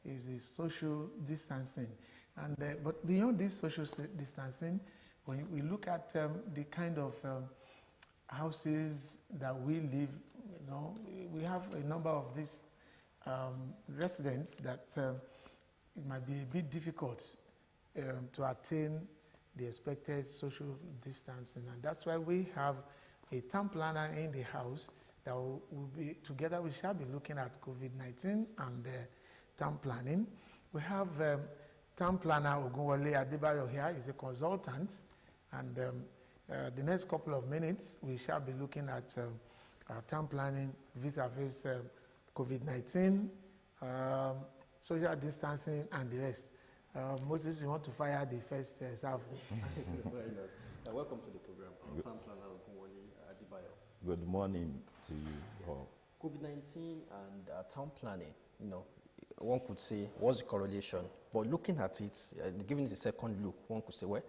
is the social distancing. And but beyond this social distancing, when we look at the kind of houses that we live, we have a number of these residents that it might be a bit difficult to attain the expected social distancing. And that's why we have a town planner in the house that will be together. We shall be looking at COVID-19 and town planning. We have town planner Ogunwole Adebayo here. He's a consultant, and the next couple of minutes we shall be looking at town planning vis-a-vis COVID-19, social distancing, and the rest. Moses, you want to fire the first salvo? Welcome to the program. Town planner Ogunwole Adebayo. Good morning to you all. COVID-19 and town planning, one could say, what's the correlation? But looking at it, giving it a second look, one could say, well,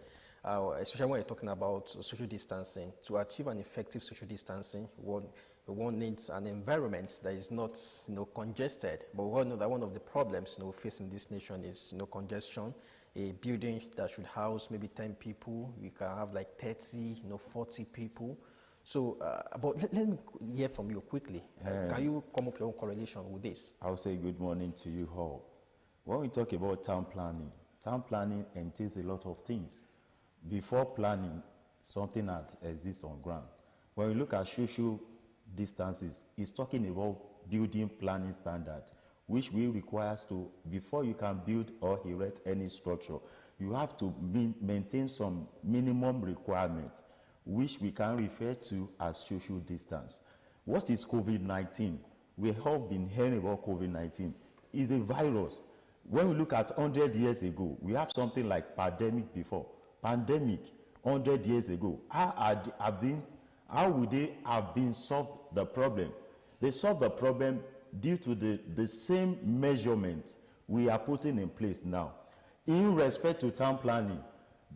especially when you're talking about social distancing, to achieve an effective social distancing, one needs an environment that is not, congested. But we all know that one of the problems, facing this nation is, congestion. A building that should house maybe 10 people, we can have like 30, 40 people. So, but let me hear from you quickly. Can you come up with your own correlation with this? I'll say good morning to you all. When we talk about town planning entails a lot of things. Before planning, something that exists on ground. When we look at social distances, it's talking about building planning standard, which will require to, before you can build or erect any structure, you have to maintain some minimum requirements, which we can refer to as social distance. What is COVID-19? We have been hearing about COVID-19. It's a virus. When we look at 100 years ago, we have something like pandemic before. Pandemic, 100 years ago. How would they have been solved the problem? They solved the problem due to the same measurement we are putting in place now. In respect to town planning,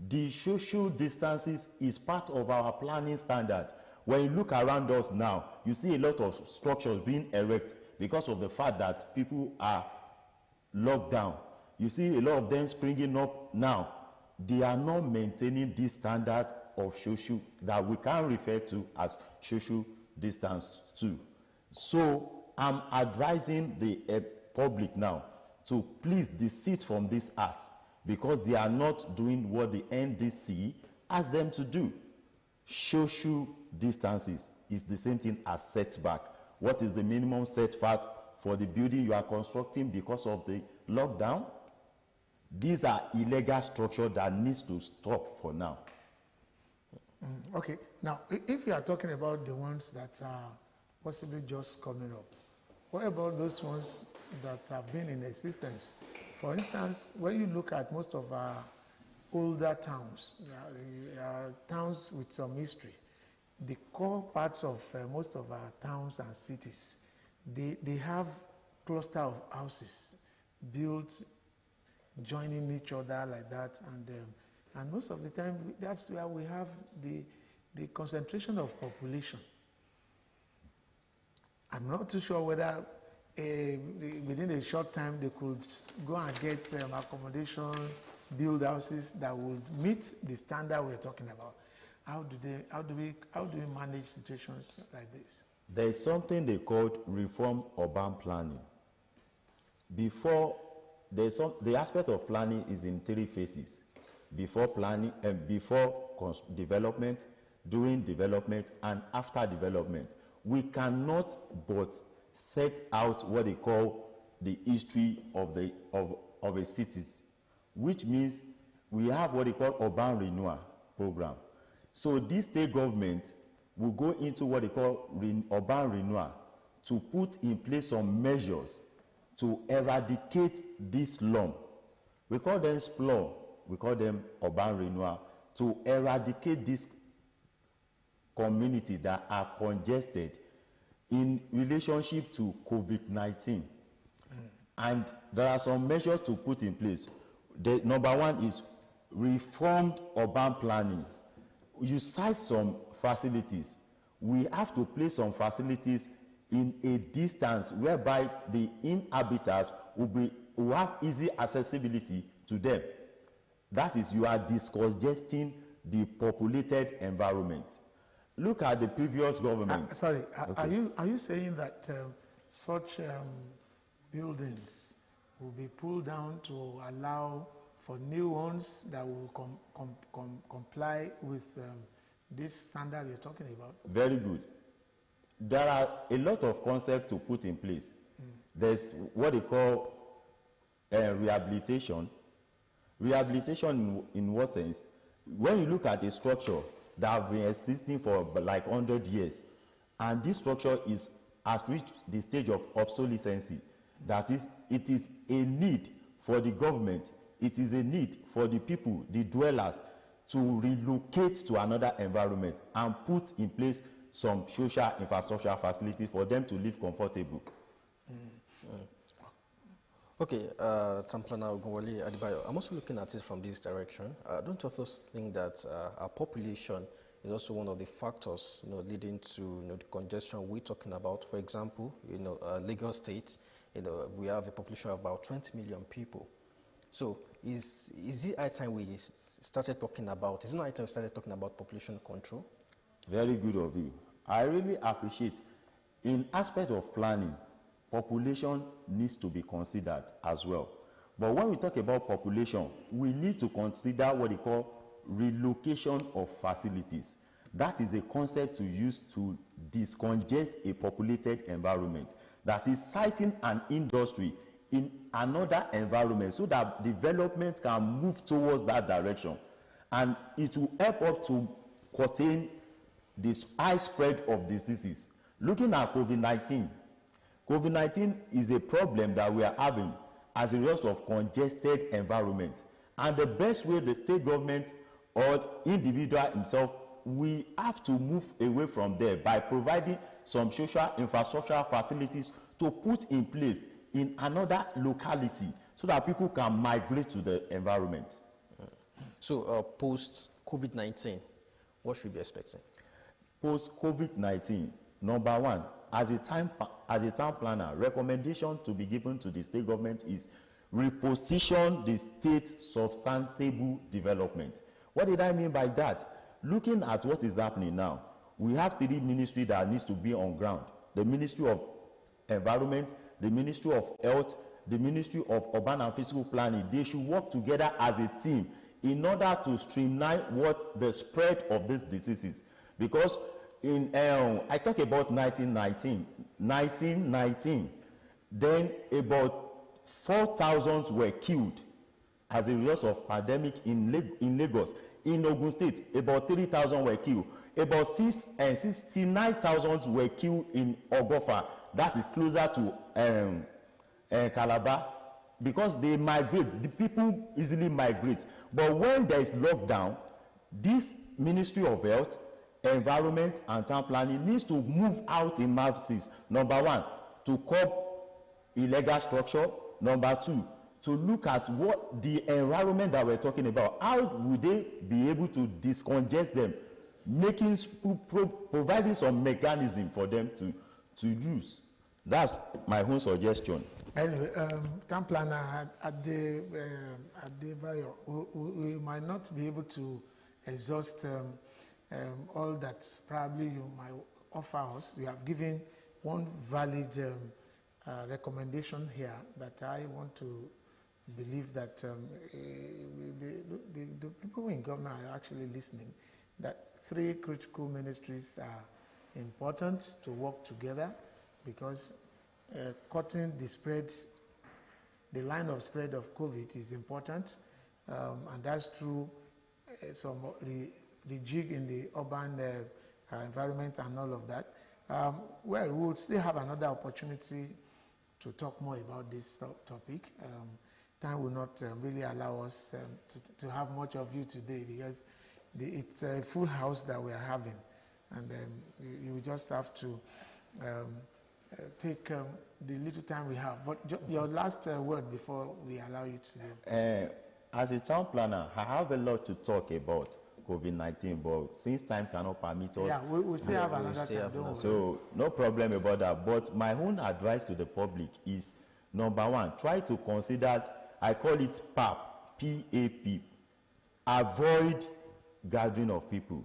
the social distances is part of our planning standard. When you look around us now, you see a lot of structures being erected because of the fact that people are locked down. You see a lot of them springing up now. They are not maintaining this standard of social that we can refer to as social distance too. So I'm advising the public now to please desist from this act, because they are not doing what the NDC asked them to do. Social distances is the same thing as setback. What is the minimum setback for the building you are constructing because of the lockdown? These are illegal structures that needs to stop for now. Okay. Now, if you are talking about the ones that are possibly just coming up, what about those ones that have been in existence? For instance, when you look at most of our older towns, towns with some history, the core parts of most of our towns and cities, they have cluster of houses built joining each other like that, and most of the time that's where we have the concentration of population. I'm not too sure whether within a short time they could go and get accommodation, build houses that would meet the standard we're talking about. How do we manage situations like this? There is something they called reform urban planning. Before the aspect of planning is in 3 phases: before planning and before development, during development, and after development. We cannot but set out what they call the history of a city, which means we have what they call urban renewal program. So this state government will go into what they call urban renewal to put in place some measures to eradicate this slum. We call them SPLO, we call them urban renewal, to eradicate this community that are congested in relationship to COVID-19. And there are some measures to put in place. The number one is reformed urban planning. You cite some facilities. We have to place some facilities in a distance whereby the inhabitants will have easy accessibility to them. That is, you are discongesting the populated environment. Look at the previous government. Sorry, Okay. are you saying that such buildings will be pulled down to allow for new ones that will comply with this standard you're talking about? Very good. There are a lot of concepts to put in place. There's what they call rehabilitation. Rehabilitation in what sense? When you look at a structure that has been existing for like 100 years, and this structure has reached the stage of obsolescence, that is, it is a need for the government, it is a need for the people, the dwellers, to relocate to another environment and put in place some social infrastructure facilities for them to live comfortable. Okay, Tamplana Ogunwale Adibayo, I'm also looking at it from this direction. Don't you also think that our population is also one of the factors, leading to the congestion we're talking about? For example, Lagos State, we have a population of about 20 million people. So is it high time we started talking about? Is it not high time we started talking about population control? Very good of you. I really appreciate, in aspect of planning, population needs to be considered as well. But when we talk about population, we need to consider what they call relocation of facilities. That is a concept to use to discongest a populated environment. That is citing an industry in another environment so that development can move towards that direction. And it will help us to contain the high spread of diseases. Looking at COVID-19, COVID-19 is a problem that we are having as a result of congested environment. And the best way the state government or individual himself, we have to move away from there by providing some social infrastructure facilities to put in place in another locality so that people can migrate to the environment. So post-COVID-19, what should we be expecting? Post-COVID-19, number one, as a town planner, recommendation to be given to the state government is reposition the state substantial development. What did I mean by that? Looking at what is happening now, we have three ministries that needs to be on ground. The Ministry of Environment, the Ministry of Health, the Ministry of Urban and Physical Planning. They should work together as a team in order to streamline what the spread of these diseases. Because I talk about 1919, then about 4,000 were killed as a result of pandemic in Lagos. In Ogun State, about 3,000 were killed. About 69,000 were killed in Ogofa. That is closer to Calabar, because they migrate. The people easily migrate. But when there is lockdown, this Ministry of Health, Environment and Town Planning needs to move out in masses. Number one, to curb illegal structure. Number two, to look at what the environment that we're talking about, how would they be able to discongest them, providing some mechanism for them to use. That's my own suggestion. Anyway, town planner at the we might not be able to exhaust all that probably you might offer us. You have given one valid recommendation here that I want to believe that the people in government are actually listening, that three critical ministries are important to work together, because cutting the spread, the line of spread of COVID is important, and that's through some rejig in the urban environment and all of that. Well, we will still have another opportunity to talk more about this topic. Time will not really allow us to have much of you today, because it's a full house that we are having, and you just have to take the little time we have. But your last word before we allow you to. As a town planner, I have a lot to talk about, COVID-19, but since time cannot permit us, Yeah, we still have another still time. have Don't worry. so no problem about that. But my own advice to the public is, number one, try to consider, I call it PAP, P-A-P, avoid gathering of people.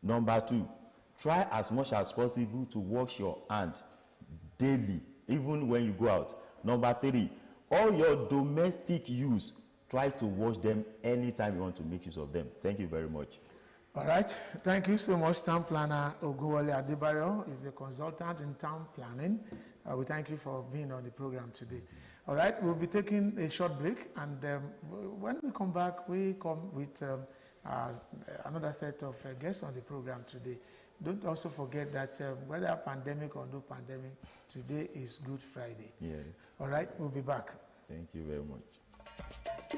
Number two, try as much as possible to wash your hand daily, even when you go out. Number three, all your domestic use, try to wash them anytime you want to make use of them. Thank you very much. All right. Thank you so much, Town Planner Ogunwole Adebayo is a consultant in town planning. We thank you for being on the program today. All right, we'll be taking a short break, and when we come back, we come with another set of guests on the program today. Don't also forget that whether pandemic or no pandemic, today is Good Friday. Yes. All right, we'll be back. Thank you very much.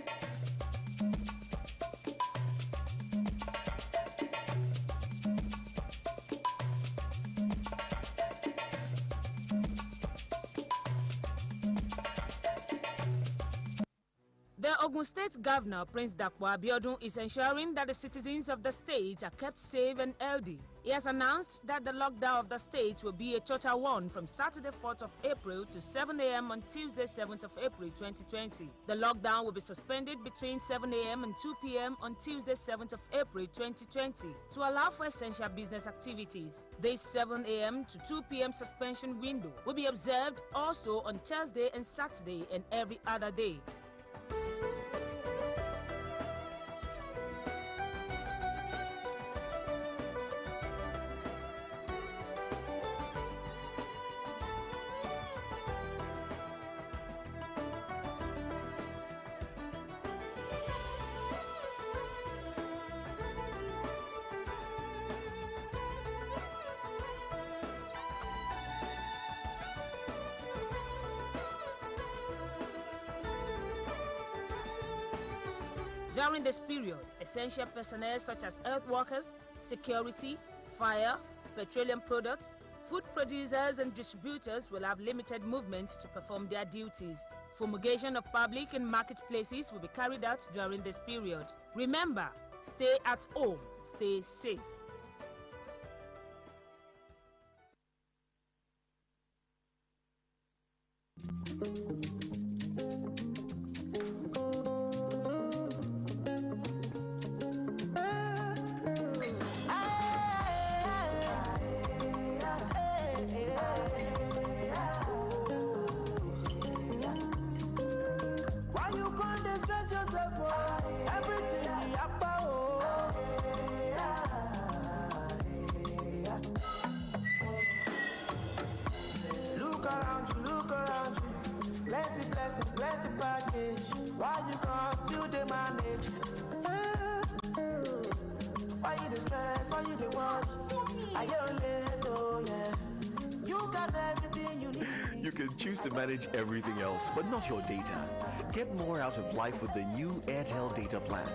The Ogun State Governor, Prince Dakwa Abiodun, is ensuring that the citizens of the state are kept safe and healthy. He has announced that the lockdown of the state will be a total one from Saturday 4th of April to 7 a.m. on Tuesday 7th of April 2020. The lockdown will be suspended between 7 a.m. and 2 p.m. on Tuesday 7th of April 2020 to allow for essential business activities. This 7 a.m. to 2 p.m. suspension window will be observed also on Thursday and Saturday and every other day. During this period, essential personnel such as health workers, security, fire, petroleum products, food producers and distributors will have limited movement to perform their duties. Fumigation of public and marketplaces will be carried out during this period. Remember, stay at home, stay safe. Plenty package, why you can't still they manage? Why you the stress, why you the worry? Are you late, oh yeah? You got everything you need. You can choose to manage everything else, but not your data. Get more out of life with the new Airtel data plan.